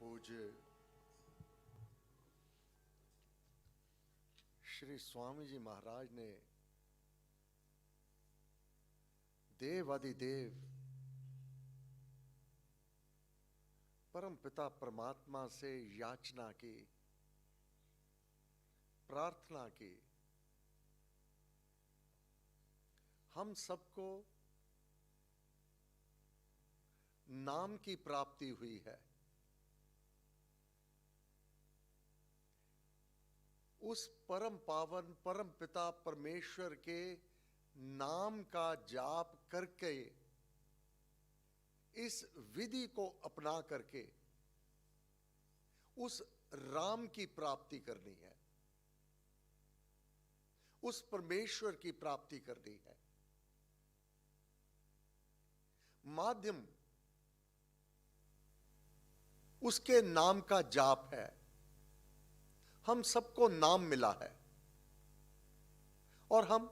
पूज्य श्री स्वामी जी महाराज ने देवादिदेव परम पिता परमात्मा से याचना की, प्रार्थना की, हम सबको नाम की प्राप्ति हुई है। उस परम पावन परम पिता परमेश्वर के नाम का जाप करके, इस विधि को अपना करके उस राम की प्राप्ति करनी है, उस परमेश्वर की प्राप्ति करनी है। माध्यम उसके नाम का जाप है। हम सबको नाम मिला है और हम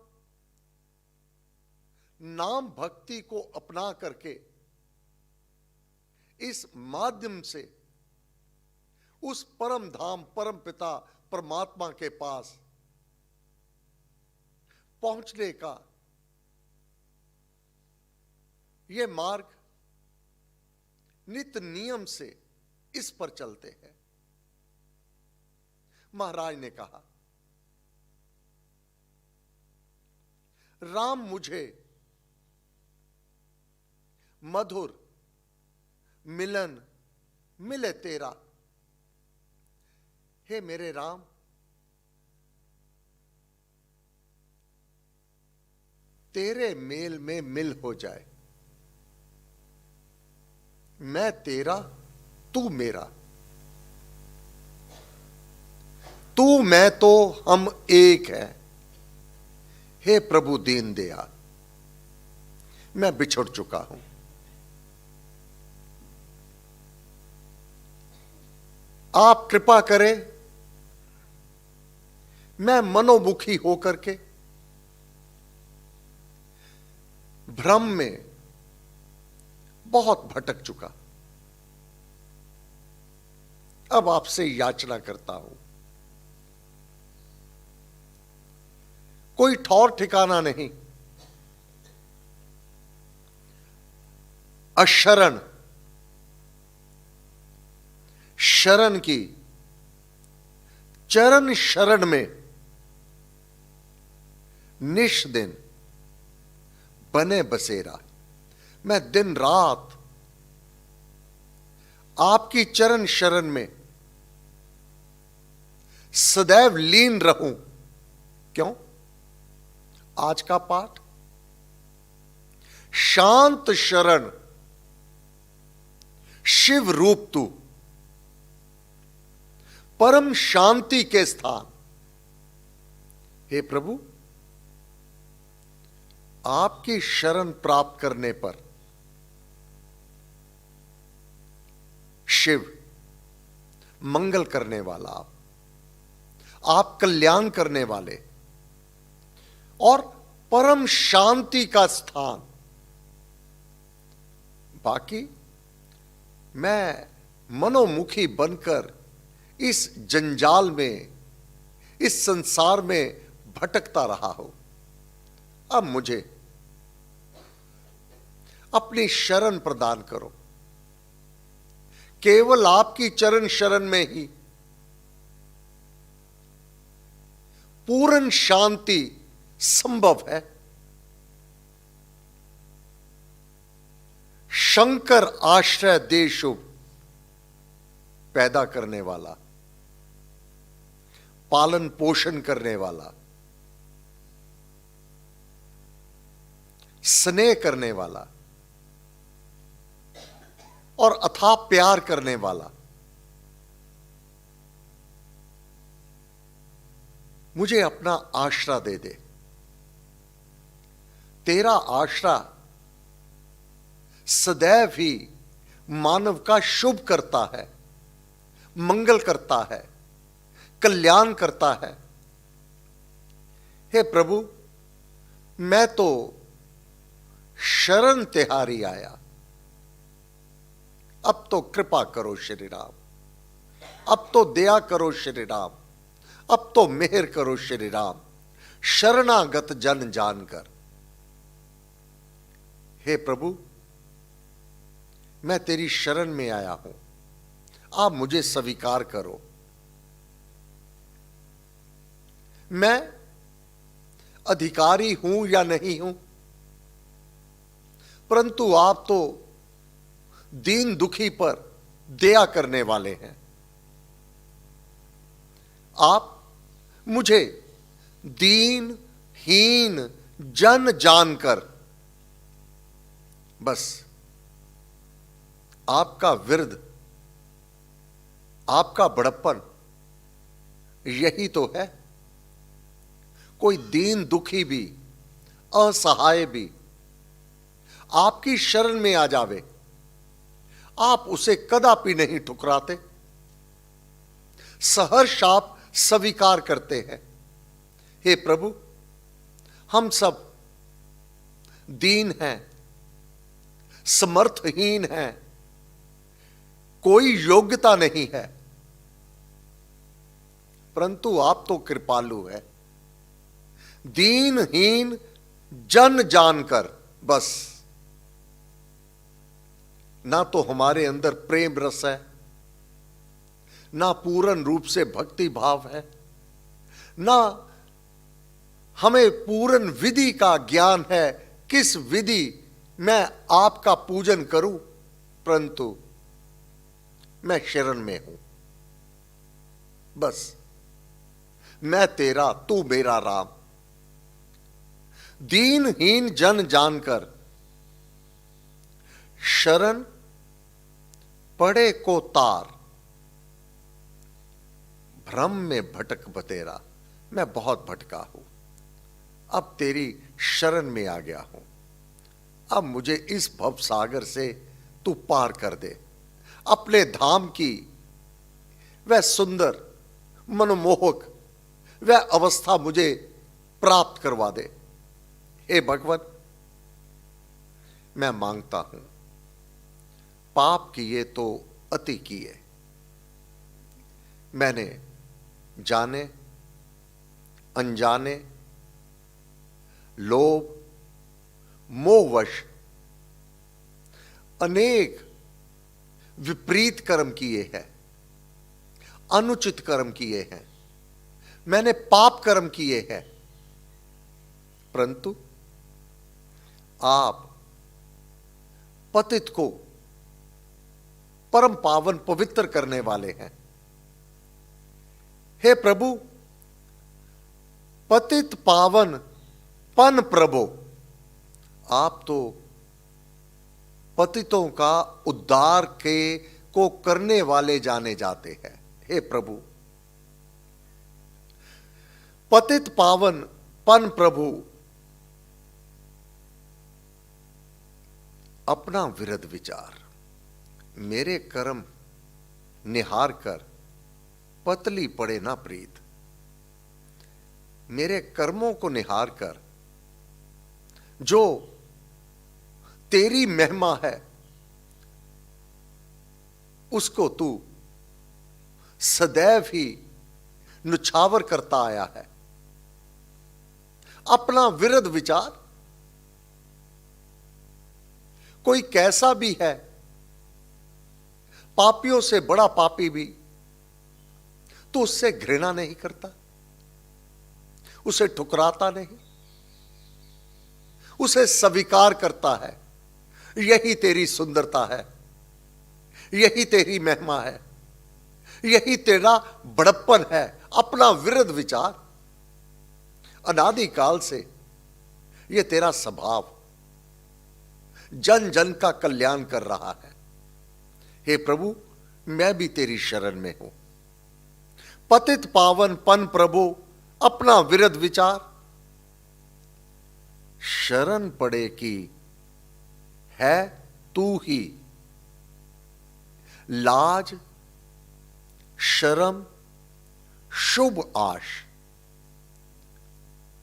नाम भक्ति को अपना करके इस माध्यम से उस परम धाम परम पिता परमात्मा के पास पहुंचने का यह मार्ग नित्य नियम से इस पर चलते हैं। महाराज ने कहा, राम मुझे मधुर मिलन मिले तेरा। हे मेरे राम, तेरे मेल में मिल हो जाए। मैं तेरा, तू मेरा, तू मैं तो हम एक है। हे प्रभु दीन दयाल, मैं बिछुड़ चुका हूं। आप कृपा करें, मैं मनोमुखी होकर के भ्रम में बहुत भटक चुका। अब आपसे याचना करता हूं। कोई ठौर ठिकाना नहीं। अशरण, शरण की, चरण शरण में निश दिन बने बसेरा। मैं दिन रात आपकी चरण शरण में सदैव लीन रहूं। क्यों? आज का पाठ, शांत शरण शिव रूप तू, परम शांति के स्थान। हे प्रभु, आपकी शरण प्राप्त करने पर शिव मंगल करने वाला, आप कल्याण करने वाले और परम शांति का स्थान। बाकी मैं मनोमुखी बनकर इस जंजाल में, इस संसार में भटकता रहा हूं। अब मुझे अपनी शरण प्रदान करो। केवल आपकी चरण शरण में ही पूर्ण शांति संभव है। शंकर आश्रय दे शुभ, पैदा करने वाला, पालन पोषण करने वाला, स्नेह करने वाला और अथाह प्यार करने वाला, मुझे अपना आश्रा दे दे। तेरा आश्रा सदैव ही मानव का शुभ करता है, मंगल करता है, कल्याण करता है। हे प्रभु, मैं तो शरण तिहारी आया। अब तो कृपा करो श्री राम। अब तो दया करो श्री राम, अब तो मेहर करो श्री राम, शरणागत जन जानकर। हे प्रभु, मैं तेरी शरण में आया हूं, आप मुझे स्वीकार करो। मैं अधिकारी हूं या नहीं हूं, परंतु आप तो दीन दुखी पर दया करने वाले हैं। आप मुझे दीन हीन जन जानकर बस आपका विरध, आपका बड़प्पन यही तो है। कोई दीन दुखी भी, असहाय भी आपकी शरण में आ जावे, आप उसे कदापि नहीं ठुकराते, सहर्ष आप स्वीकार करते हैं। हे प्रभु, हम सब दीन हैं, समर्थहीन हैं, कोई योग्यता नहीं है, परंतु आप तो कृपालु है। दीनहीन जन जानकर बस, ना तो हमारे अंदर प्रेम रस है, ना पूर्ण रूप से भक्ति भाव है, ना हमें पूर्ण विधि का ज्ञान है, किस विधि मैं आपका पूजन करूं, परंतु मैं शरण में हूं। बस मैं तेरा, तू मेरा राम। दीनहीन जन जानकर शरण पड़े को तार, भ्रम में भटक बतेरा। मैं बहुत भटका हूं, अब तेरी शरण में आ गया हूं। अब मुझे इस भव सागर से तू पार कर दे, अपने धाम की वह सुंदर मनमोहक वह अवस्था मुझे प्राप्त करवा दे। हे भगवान, मैं मांगता हूं, पाप किए तो अति किए, मैंने जाने अनजाने लोभ मोहवश अनेक विपरीत कर्म किए हैं, अनुचित कर्म किए हैं, मैंने पाप कर्म किए हैं, परंतु आप पतित को परम पावन पवित्र करने वाले हैं। हे प्रभु, पतित पावन पन प्रभु, आप तो पतितों का उद्धार को करने वाले जाने जाते हैं। हे प्रभु, पतित पावन पन प्रभु, अपना विरध विचार, मेरे कर्म निहार कर पतली पड़े ना प्रीत। मेरे कर्मों को निहार कर जो तेरी महिमा है उसको तू सदैव ही नुछावर करता आया है। अपना विरध विचार, कोई कैसा भी है, पापियों से बड़ा पापी भी, तो उससे घृणा नहीं करता, उसे ठुकराता नहीं, उसे स्वीकार करता है। यही तेरी सुंदरता है, यही तेरी महिमा है, यही तेरा बड़प्पन है। अपना विरध विचार, अनादिकाल से यह तेरा स्वभाव जन जन का कल्याण कर रहा है। हे प्रभु, मैं भी तेरी शरण में हूं। पतित पावन पन प्रभु, अपना विरध विचार, शरण पड़े की है तू ही। लाज शर्म शुभ आश,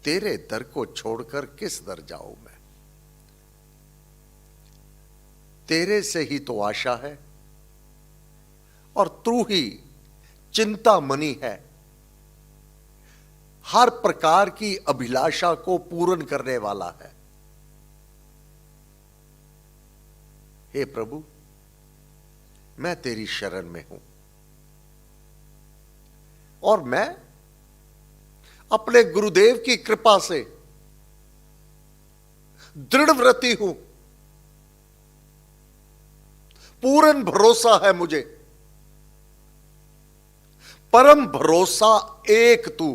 तेरे दर को छोड़कर किस दर जाऊं मैं। तेरे से ही तो आशा है और तू ही चिंतामणि है, हर प्रकार की अभिलाषा को पूर्ण करने वाला है। हे प्रभु, मैं तेरी शरण में हूं और मैं अपने गुरुदेव की कृपा से दृढ़व्रती हूं। पूर्ण भरोसा है मुझे, परम भरोसा एक तू,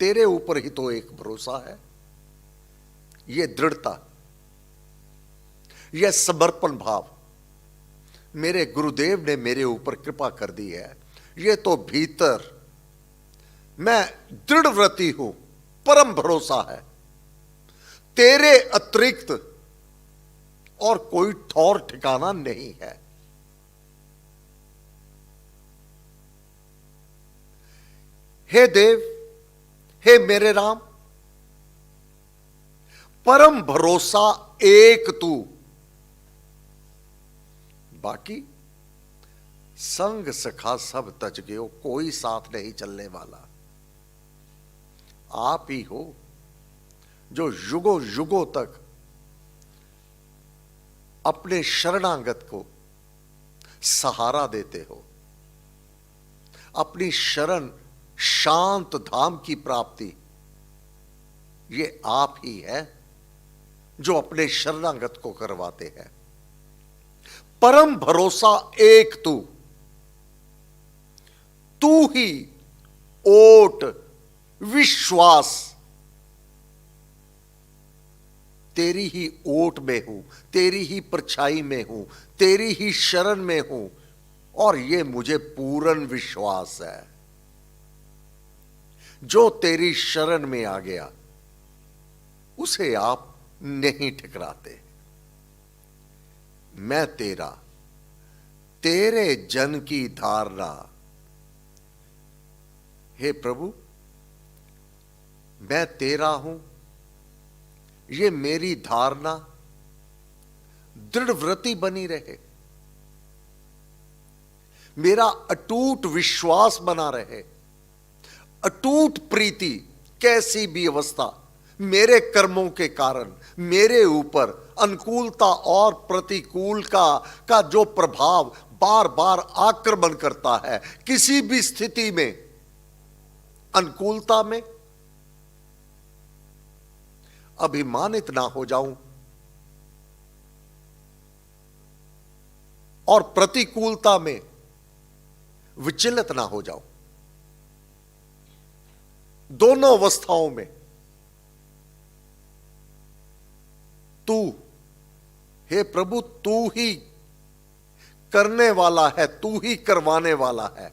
तेरे ऊपर ही तो एक भरोसा है। यह दृढ़ता, यह समर्पण भाव मेरे गुरुदेव ने मेरे ऊपर कृपा कर दी है। यह तो भीतर मैं दृढ़व्रती हूं, परम भरोसा है, तेरे अतिरिक्त और कोई ठौर ठिकाना नहीं है। हे देव, हे मेरे राम, परम भरोसा एक तू, बाकी संग सखा सब तज गयो, कोई साथ नहीं चलने वाला। आप ही हो जो युगों युगों तक अपने शरणागत को सहारा देते हो। अपनी शरण शांत धाम की प्राप्ति ये आप ही है जो अपने शरणागत को करवाते हैं। परम भरोसा एक तू, तू ही ओट विश्वास, तेरी ही ओट में हूं, तेरी ही परछाई में हूं, तेरी ही शरण में हूं और यह मुझे पूर्ण विश्वास है। जो तेरी शरण में आ गया उसे आप नहीं ठुकराते। मैं तेरा, तेरे जन की धारणा। हे प्रभु, मैं तेरा हूं, ये मेरी धारणा दृढ़व्रती बनी रहे, मेरा अटूट विश्वास बना रहे, अटूट प्रीति। कैसी भी अवस्था मेरे कर्मों के कारण मेरे ऊपर अनुकूलता और प्रतिकूल का जो प्रभाव बार बार आक्रमण करता है, किसी भी स्थिति में, अनुकूलता में अभिमानित ना हो जाऊं और प्रतिकूलता में विचलित ना हो जाऊं। दोनों अवस्थाओं में तू, हे प्रभु, तू ही करने वाला है, तू ही करवाने वाला है।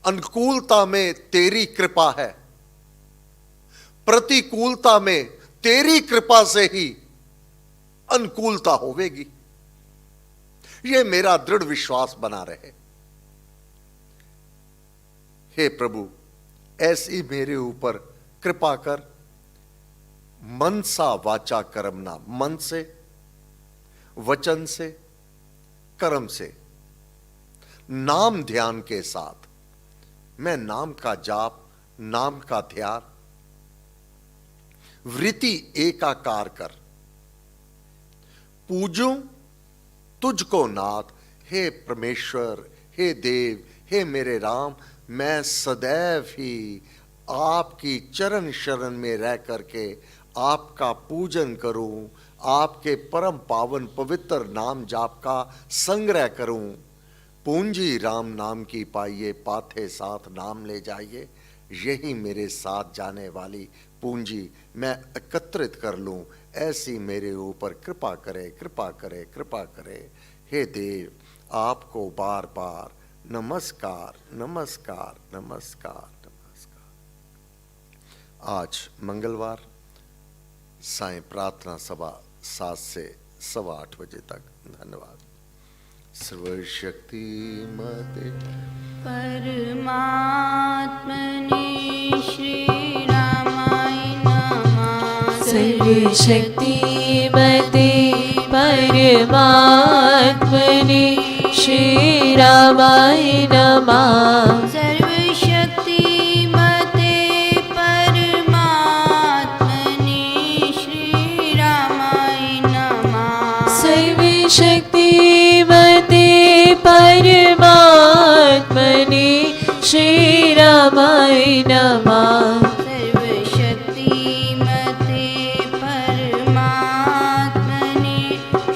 अनुकूलता में तेरी कृपा है, प्रतिकूलता में तेरी कृपा से ही अनुकूलता होवेगी। यह मेरा दृढ़ विश्वास बना रहे। हे प्रभु, ऐसी मेरे ऊपर कृपा कर। मनसा वाचा कर्मणा, मन से, वचन से, कर्म से, नाम ध्यान के साथ मैं नाम का जाप, नाम का ध्यान, वृत्ति एकाकार कर पूजूं तुझको नाथ। हे परमेश्वर, हे देव, हे मेरे राम, मैं सदैव ही आपकी चरण शरण में रह करके आपका पूजन करूं, आपके परम पावन पवित्र नाम जाप का संग्रह करूं। पूंजी राम नाम की पाइए, पाथे साथ नाम ले जाइए। यही मेरे साथ जाने वाली पूंजी मैं एकत्रित कर लूं। ऐसी मेरे ऊपर कृपा करे, कृपा करे, कृपा करे। हे देव, आपको बार बार नमस्कार, नमस्कार, नमस्कार, नमस्कार। आज मंगलवार सायं प्रार्थना सभा 7 से 8:15 बजे तक। धन्यवाद। सर्वशक्ति मते परमात्मने श्री रामाय नमः। सर्वशक्ति मते परमात्मने श्रीरामाय नमः। सर्वशक्तिमते परमात्मने श्रीरामाय नमः। सर्वशक्तिमते परमात्मने श्रीरामाय नमः। सर्वशक्तिमते परमात्मने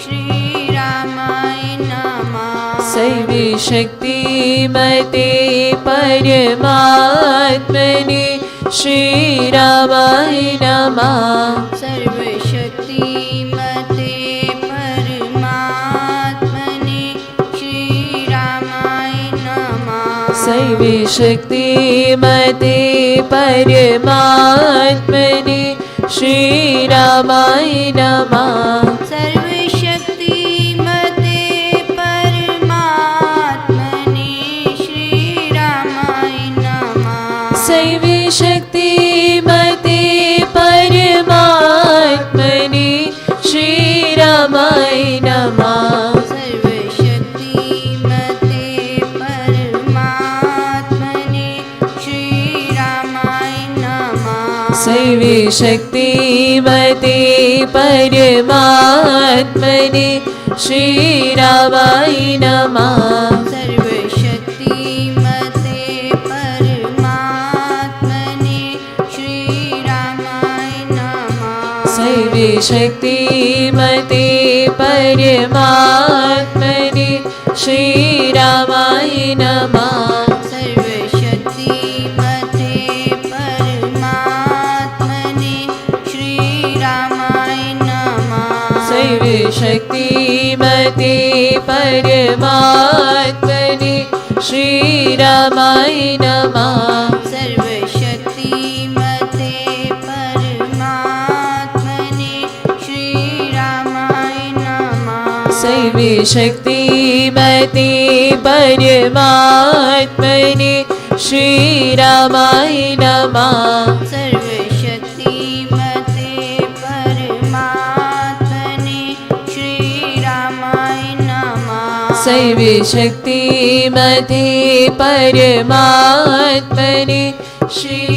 श्रीरामाय नमः। सर्वशक्तिमते परमात्मने श्रीरामाय नमः। सर्वशक्तिमते परमात्मने श्रीरामाय नमः। सर्वशक्तिमते परमात्मने श्रीरामाय नमः। सर्वशक्तिमते परमात्मने श्रीरामाय नमः। सर्वशक्तिमते परमात्मने श्रीरामाय नमः। सर्वशक्तिमते परमात्मने श्रीरामाय नमः। सर्वशक्तिमते परमात्मने श्रीरामाय नमः। सर्वशक्तिमते परमात्मने श्रीरामाय नमः। सर्वशक्तिमते परमात्मने श्रीरामाय नमः। सर्वशक्तिमते परमात्मने श्रीरामाय नमः। सर्वशक्तिमते परमात्मने श्रीरामाय नमः। सर्वशक्तिमते परमात्मने श्रीरामाय नमः। सर्वशक्तिमते परमात्मने श्रीरामाय नमः। सर्वशक्तिमते परमात्मने श्रीरामाय नमः। सर्वशक्तिमते परमात्मने श्री